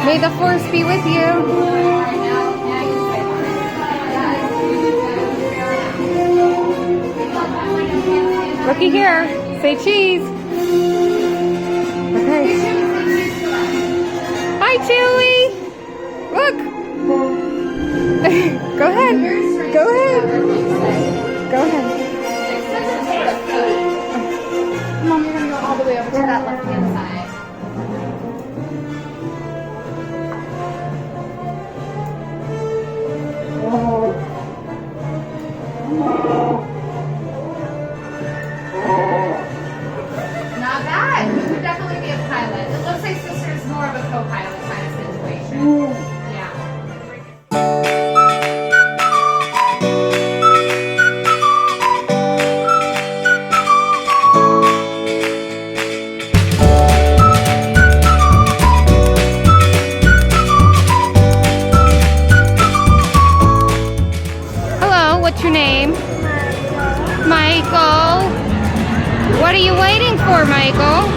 May the force be with you. Looky here. Say cheese. Okay. Hi, Chewie. Look. Go ahead. Go ahead. Go ahead. Mom, you're gonna go all the way over to that left-hand side. Not bad. You could definitely be a pilot. It looks like Sister's more of a co-pilot kind of situation. Yeah. Hello, what's your name? Michael. What are you waiting for, Michael?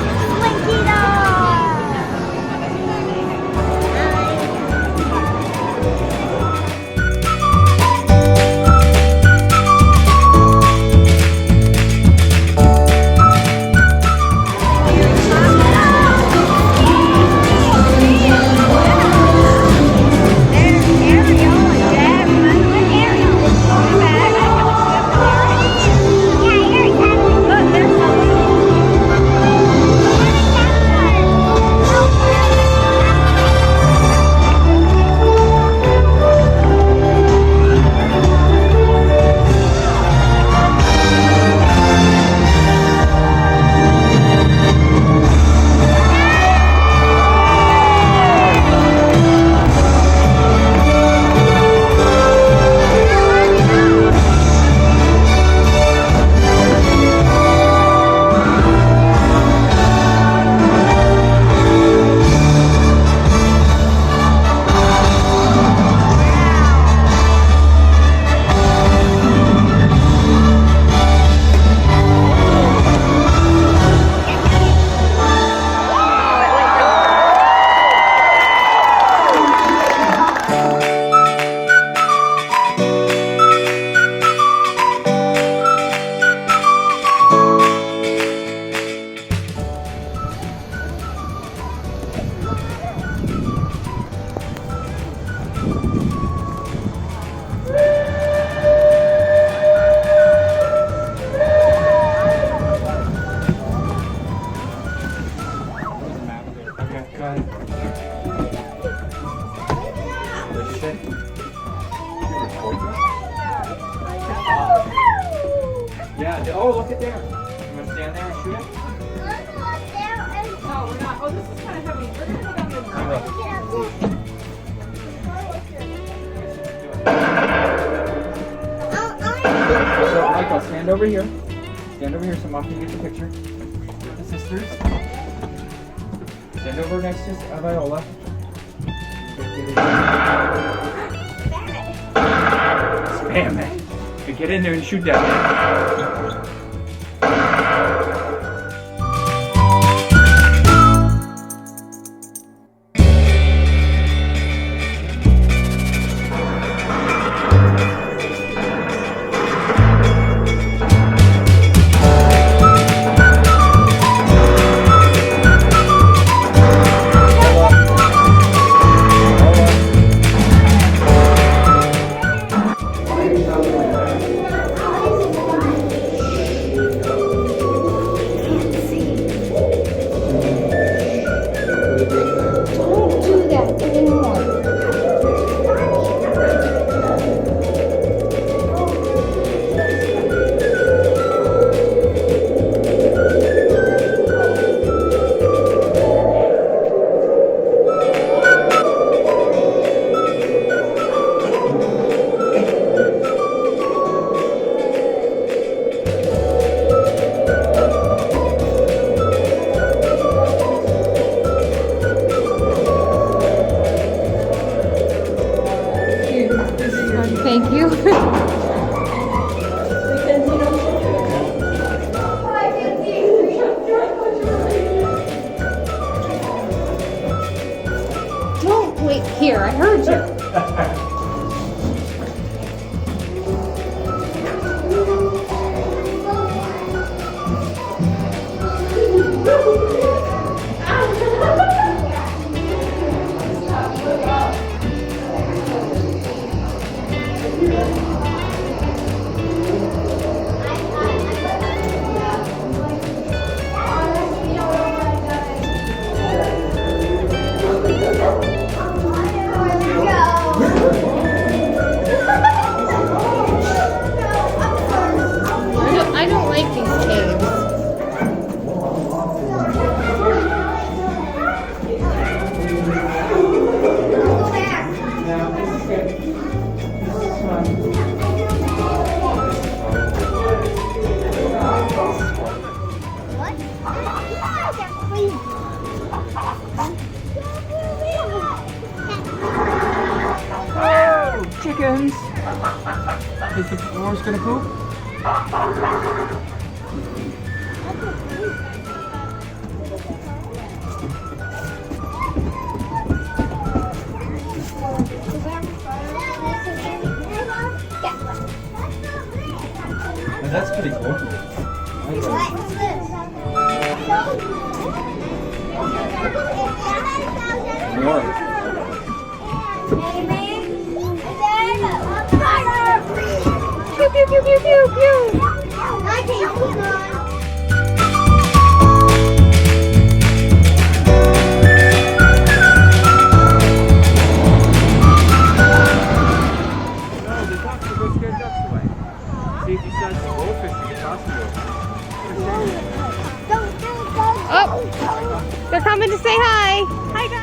Yeah, oh, look at there. You want to stand there and shoot it? No, we're not. Oh, this is kind of heavy. We're going to go down the So, Michael, stand over here. Stand over here so Mom can get the picture with the sisters. Stand over next to Viola. Spam it. Get in there and shoot that thing. Wait, here, I heard you. I don't like these caves. Oh, chickens! Is the horse gonna poop? Now that's pretty cool. More. Pew, pew, pew, pew, pew, pew. No, the ducks will go scare ducks away. See if you saw some goldfish to get past you. Oh, they're coming to say hi. Hi, guys.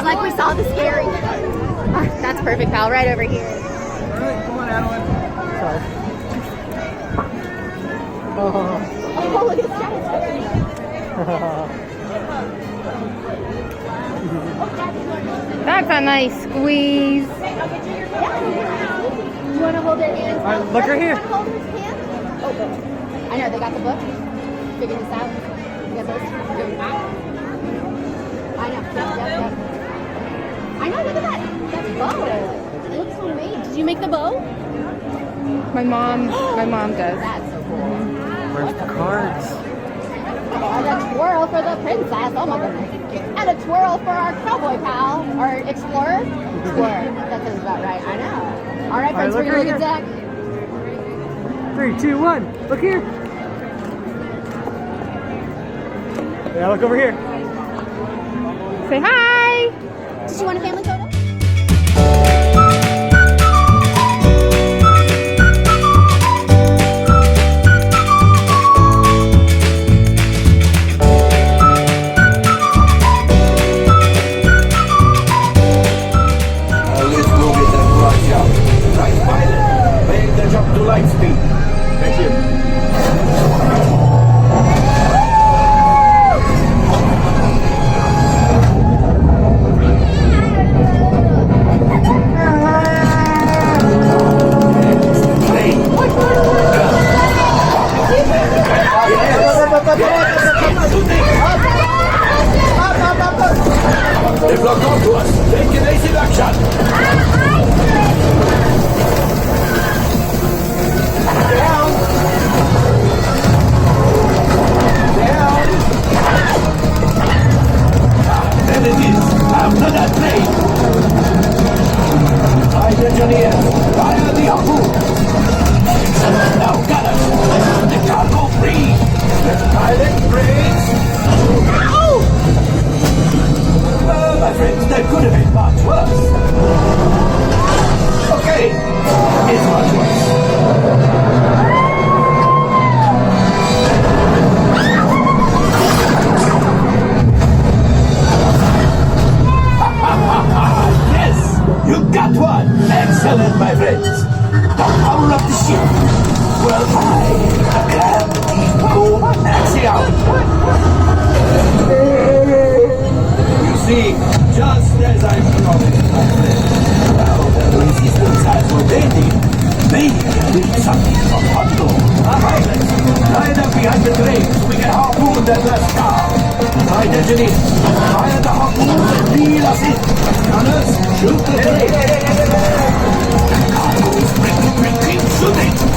Like we saw the scary. That's perfect, pal. Right over here. Alright, come on, Adeline. Sorry. Oh, look at That's a nice squeeze. Do you want to hold their hands? Alright, look right here. Hold his hand? Oh, good. I know, they got the book. Figure this out. You got those? Good. I know. Yep. I know, look at that. That's bow. It looks so made. Did you make the bow? My mom does. That's so cool. Where's the cards? And a twirl for the princess. Oh my goodness. And a twirl for our cowboy pal. Our explorer. Explorer. That sounds about right. I know. All right, friends, look we're going to right look at Zach. 3, 2, 1. Look here. Yeah, look over here. Say hi. Did you want a family photo? Let's go get that brush out. Right, pilot. Make the jump to light speed. Thank you. They blocked onto us. Take evasive action. Down. Down. There it is. After that plane. Right, engineer. Fire the harpoon. Now, gunners. The cargo free. The pilot brakes. My friends, that could have been much worse. star. Right engineers, fire the harpoons and reel us in. Gunners, shoot the trade. Cargo's ready, keep shooting.